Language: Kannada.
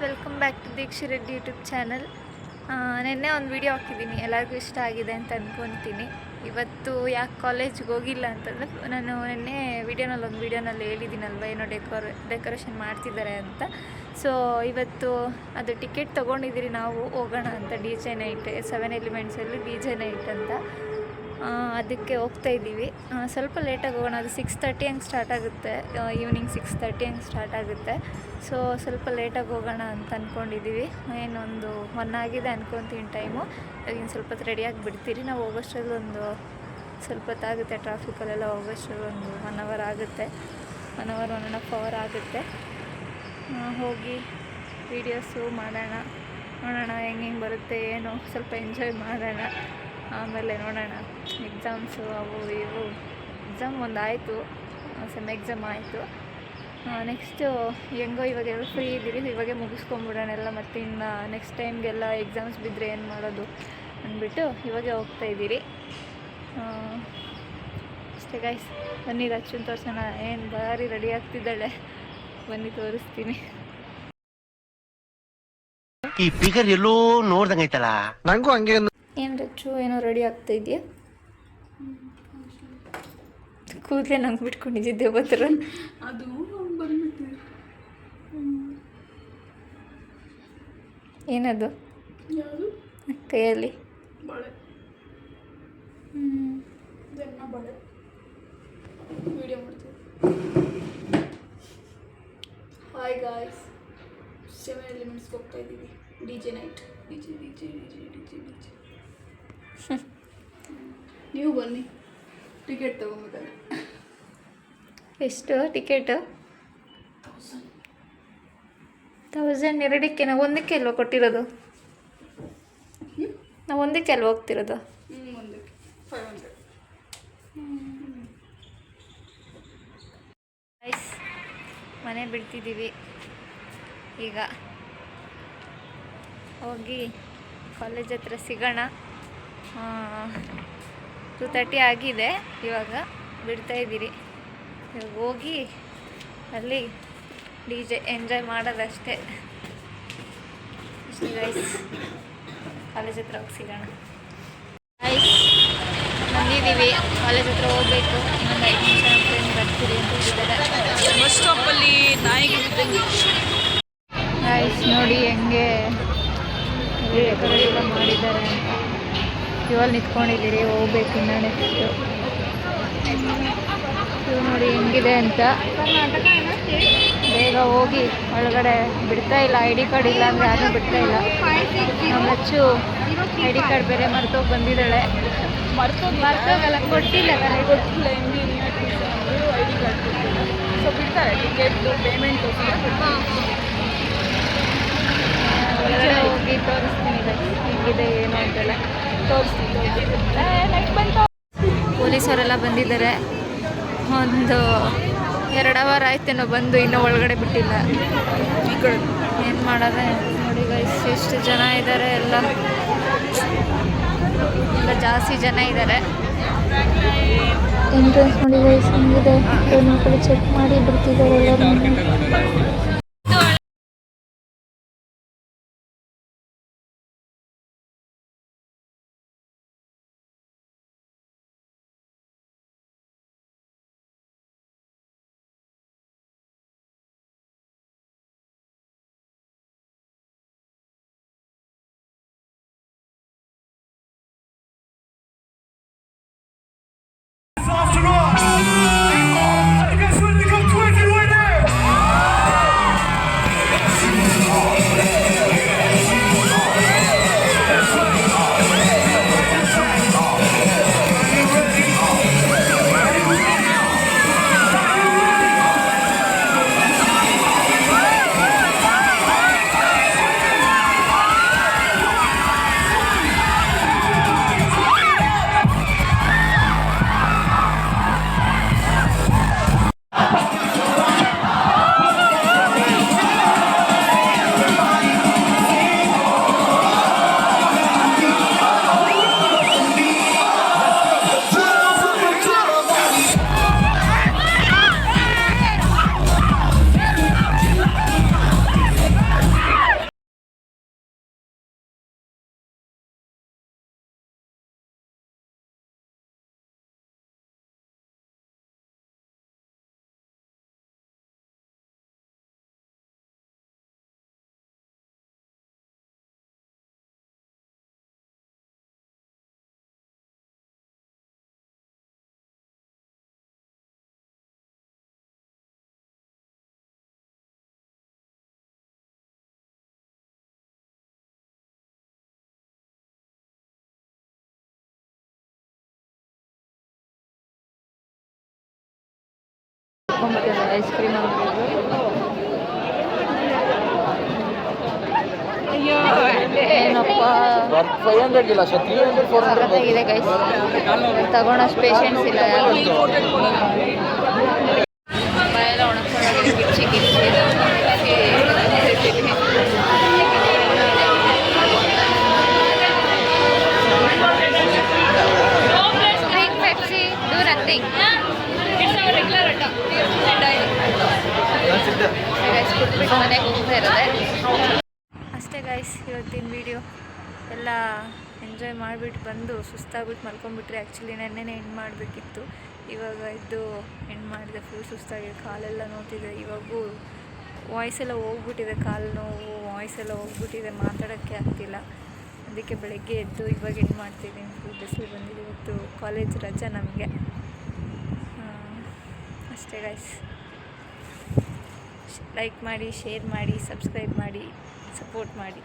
Welcome back to Deekshi Reddy YouTube channel. ನಿನ್ನೆ ಒಂದು ವಿಡಿಯೋ ಹಾಕಿದ್ದೀನಿ, ಎಲ್ಲರಿಗೂ ಇಷ್ಟ ಆಗಿದೆ ಅಂತ ಅಂದ್ಕೊತೀನಿ. ಇವತ್ತು ಯಾಕೆ ಕಾಲೇಜ್ಗೆ ಹೋಗಿಲ್ಲ ಅಂತಂದರೆ, ನಾನು ನಿನ್ನೆ ಒಂದು ವಿಡಿಯೋನಲ್ಲಿ ಹೇಳಿದ್ದೀನಲ್ವ, ಏನೋ ಡೆಕೋರೇಷನ್ ಮಾಡ್ತಿದ್ದಾರೆ ಅಂತ. ಸೊ ಇವತ್ತು ಅದು ಟಿಕೆಟ್ ತೊಗೊಂಡಿದ್ದೀರಿ, ನಾವು ಹೋಗೋಣ ಅಂತ. DJ ನೈಟ್ 7 ಎಲಿಮೆಂಟ್ಸಲ್ಲಿ DJ ನೈಟ್ ಅಂತ, ಅದಕ್ಕೆ ಹೋಗ್ತಾ ಇದ್ದೀವಿ. ಸ್ವಲ್ಪ ಲೇಟಾಗಿ ಹೋಗೋಣ, ಅದು 6:30 ಹಂಗೆ ಸ್ಟಾರ್ಟ್ ಆಗುತ್ತೆ, ಈವ್ನಿಂಗ್ 6:30 ಹಂಗೆ ಸ್ಟಾರ್ಟ್ ಆಗುತ್ತೆ. ಸೊ ಸ್ವಲ್ಪ ಲೇಟಾಗಿ ಹೋಗೋಣ ಅಂತ ಅಂದ್ಕೊಂಡಿದ್ದೀವಿ. ಏನೊಂದು 1 ಆಗಿದೆ ಅಂದ್ಕೊತೀನಿ ಟೈಮು. ಇವಾಗಿನ ಸ್ವಲ್ಪ ಹೊತ್ತು ರೆಡಿಯಾಗಿ ಬಿಡ್ತೀರಿ. ನಾವು ಹೋಗೋಷ್ಟರಲ್ಲಿ ಒಂದು ಸ್ವಲ್ಪ ಹೊತ್ತಾಗುತ್ತೆ, ಟ್ರಾಫಿಕಲ್ಲೆಲ್ಲ ಹೋಗೋಷ್ಟರಲ್ಲಿ ಒಂದು 1 ಅವರ್ ಆಗುತ್ತೆ, 1 ಅವರ್ 1.5 ಅವರ್ ಆಗುತ್ತೆ. ಹೋಗಿ ವೀಡಿಯೋಸು ಮಾಡೋಣ, ನೋಡೋಣ ಹೆಂಗೆ ಬರುತ್ತೆ ಏನು, ಸ್ವಲ್ಪ ಎಂಜಾಯ್ ಮಾಡೋಣ. ಆಮೇಲೆ ನೋಡೋಣ, ಎಕ್ಸಾಮ್ಸು ಅವು ಇವು. ಎಕ್ಸಾಮ್ ಒಂದು ಆಯಿತು, ಸೆಮ್ ಎಕ್ಸಾಮ್ ಆಯಿತು. ನೆಕ್ಸ್ಟು ಹೆಂಗೋ ಇವಾಗೆಲ್ಲ ಫ್ರೀ ಇದ್ದೀರಿ, ಇವಾಗೆ ಮುಗಿಸ್ಕೊಂಬಿಡೋಣ ಎಲ್ಲ. ಮತ್ತು ಇನ್ನು ನೆಕ್ಸ್ಟ್ ಟೈಮ್ಗೆಲ್ಲ ಎಕ್ಸಾಮ್ಸ್ ಬಿದ್ದರೆ ಏನು ಮಾಡೋದು ಅಂದ್ಬಿಟ್ಟು ಇವಾಗೆ ಹೋಗ್ತಾಯಿದ್ದೀರಿ. ಅಷ್ಟೇ ಗೈಸ್, ಬನ್ನಿ ರಚ್ಚನ್ ತೋರಿಸೋಣ. ಏನು ಭಾರಿ ರೆಡಿ ಆಗ್ತಿದ್ದಾಳೆ, ಬನ್ನಿ ತೋರಿಸ್ತೀನಿ. ಈ ಫಿಗರ್ ಎಲ್ಲೋ ನೋಡ್ದಂಗೈತಲ್ಲ, ನಂಗೂ ಹಂಗೆ. ಏನು ರಚ್ಚು, ಏನೋ ರೆಡಿ ಆಗ್ತಾ ಇದೆಯಾ? ಕೂದಲೇ ನಂಗೆ ಬಿಟ್ಕೊಂಡಿದ್ದೆ ಬತ್ರ ಅದು ಬಂದ್ಬಿಟ್ಟು. ಏನದು ಯಾವುದು ಕೈಯಲ್ಲಿ? ಬಳೆ. ಬಳೆ ವಿಡಿಯೋ ಮಾಡ್ತೀವಿ. ಹಾಯ್ ಗಾಯ್ಸ್, 7 ಎಲಿಮೆಂಟ್ಸ್ಗೆ ಹೋಗ್ತಾ ಇದ್ದೀವಿ. DJ night, DJ. ನೀವು ಬನ್ನಿ, ಟಿಕೆಟ್ ತಗೊಂಬೇಕಾದ್ರೆ. ಎಷ್ಟು ಟಿಕೆಟು? 1000 ಎರಡಕ್ಕೆ? ನಾವು ಒಂದಕ್ಕೆ ಅಲ್ವಾ ಕೊಟ್ಟಿರೋದು? ನಾವು ಒಂದಕ್ಕೆ ಅಲ್ವಾ ಹೋಗ್ತಿರೋದು? ಒಂದಕ್ಕೆ 500. ಐಸ್ ಮನೆ ಬಿಡ್ತಿದ್ದೀವಿ ಈಗ. ಹೋಗಿ ಕಾಲೇಜ್ ಹತ್ರ ಸಿಗೋಣ. 2:30 ಆಗಿದೆ, ಇವಾಗ ಬಿಡ್ತಾಯಿದ್ದೀರಿ. ಇವಾಗ ಹೋಗಿ ಅಲ್ಲಿ DJ ಎಂಜಾಯ್ ಮಾಡೋದಷ್ಟೇ. ಇಷ್ಟು ಗೈಸ್, ಕಾಲೇಜ್ ಹತ್ರ ಹೋಗಿ ಸಿಗೋಣ. ಗೈಸ್ ಬಂದಿದ್ದೀವಿ, ಕಾಲೇಜ್ ಹತ್ರ ಹೋಗಬೇಕು. ಇನ್ನೊಂದು 5 ನಿಮಿಷ ನಮ್ಮ ಫ್ರೆಂಡ್ ಬರ್ತೀರಿ ಅಂತ ಹೇಳಿದ್ದಾರೆ. ಬಸ್ ಸ್ಟಾಪಲ್ಲಿ ನಾಯಿಗೆ ಬಿದ್ದಂಗೆ. ಗೈಸ್ ನೋಡಿ ಹೆಂಗೆ ಡೆಕೋರೇಷನ್ ಮಾಡಿದ್ದಾರೆ ಅಂತ. ಇವಾಗ ನಿಂತ್ಕೊಂಡಿದ್ದೀರಿ, ಹೋಗ್ಬೇಕು ಇನ್ನು ನೆಕ್ಸ್ಟು. ಇವು ನೋಡಿ ಹೆಂಗಿದೆ ಅಂತ. ಬೇಗ ಹೋಗಿ ಒಳಗಡೆ ಬಿಡ್ತಾ ಇಲ್ಲ, ID ಕಾರ್ಡ್ ಇಲ್ಲ ಅಂದರೆ ಯಾರೂ ಬಿಡ್ತಾ ಇಲ್ಲ. ನಮ್ಮ ಲಚ್ಚು ID ಕಾರ್ಡ್ ಬೇರೆ ಮರ್ತೋಗಿ ಬಂದಿದ್ದಾಳೆ. ಮರ್ತೋಗಲ್ಲ, ಕೊಟ್ಟಿಲ್ಲ, ನನಗೆ ಗೊತ್ತಿಲ್ಲ ಹೆಂಗೆ ID ಕಾರ್ಡ್ ಕೊಟ್ಟಿಲ್ಲ. ಸೊ ಬಿಡ್ತಾರೆ, ಟಿಕೆಟ್ದು ಪೇಮೆಂಟು ಒಳಗಡೆ ಹೋಗಿ ತೋರಿಸ್ತೀನಿ ಹೆಂಗಿದೆ ಏನು ಅಂತೆಲ್ಲ ತೋರಿಸ್ತೀನಿ. ಪೊಲೀಸವರೆಲ್ಲ ಬಂದಿದ್ದಾರೆ. ಒಂದು 2 ಅವರ್ ಆಯ್ತೇನೋ ಬಂದು, ಇನ್ನೂ ಒಳಗಡೆ ಬಿಟ್ಟಿಲ್ಲ. ಈ ಕಡೆ ಏನು ಮಾಡೋದೆ ನೋಡಿ ಗೈಸ್, ಎಷ್ಟು ಜನ ಇದ್ದಾರೆ. ಎಲ್ಲ ಜಾಸ್ತಿ ಜನ ಇದ್ದಾರೆ. ಎಂಟ್ರೆನ್ಸ್ ನೋಡಿ ಗೈಸ್ ಹೆಂಗಿದೆ, ನಿಮ್ಮ ಕಡೆ ಚೆಕ್ ಮಾಡಿ ಬಿಡ್ತಿದ್ದಾರೆ ಎಲ್ಲರೂ. ಐಸ್ ಕ್ರೀಮ್ ಏನಪ್ಪ ಸಖತ್ತಾಗಿದೆ ಗೈಸ್. ತಗೊಳೋಷ್ಟು ಪೇಷನ್ಸ್ ಇಲ್ಲ ಯಾರು. ಬಾಯೆಲ್ಲ ಒಣಗ್ಕೊಂಡೋಗಿದೆ, ಕಿಚ್ಚಿ ಕಿಚ್ಚಿ ಸ್ಪ್ರಿಂಗ್ ಪೆಪ್ಸಿ ಡೂ ನಥಿಂಗ್. ಕುಟ್ಬಿಟ್ಟು ಮನೆಗೆ ಹೋಗ್ತಾ ಇರೋದೆ ಅಷ್ಟೇ ಗೈಸ್. ಇವತ್ತಿನ ವಿಡಿಯೋ ಎಲ್ಲ ಎಂಜಾಯ್ ಮಾಡಿಬಿಟ್ಟು ಬಂದು ಸುಸ್ತಾಗ್ಬಿಟ್ಟು ಮಲ್ಕೊಂಡ್ಬಿಟ್ರೆ. ಆ್ಯಕ್ಚುಲಿ ನೆನ್ನೆನೇ ಎಂಡ್ ಮಾಡಬೇಕಿತ್ತು, ಇವಾಗ ಇದ್ದು ಎಂಡ್ ಮಾಡಿದೆ. ಫುಲ್ ಸುಸ್ತಾಗಿದೆ, ಕಾಲೆಲ್ಲ ನೋಡ್ತಿದೆ. ಇವಾಗೂ ವಾಯ್ಸೆಲ್ಲ ಹೋಗ್ಬಿಟ್ಟಿದೆ, ಕಾಲು ನೋವು ವಾಯ್ಸೆಲ್ಲ ಹೋಗ್ಬಿಟ್ಟಿದೆ, ಮಾತಾಡೋಕ್ಕೆ ಆಗ್ತಿಲ್ಲ. ಅದಕ್ಕೆ ಬೆಳಗ್ಗೆ ಎದ್ದು ಇವಾಗ ಎಂಡ್ ಮಾಡ್ತಿದ್ದೀನಿ. ಫುಲ್ ಬಿಸಿಲು ಬಂದಿದೆ. ಇವತ್ತು ಕಾಲೇಜ್ ರಜೆ ನಮಗೆ. ಅಷ್ಟೇ ಗೈಸ್. ಲೈಕ್ ಮಾಡಿ, ಶೇರ್ ಮಾಡಿ, ಸಬ್ಸ್ಕ್ರೈಬ್ ಮಾಡಿ, ಸಪೋರ್ಟ್ ಮಾಡಿ.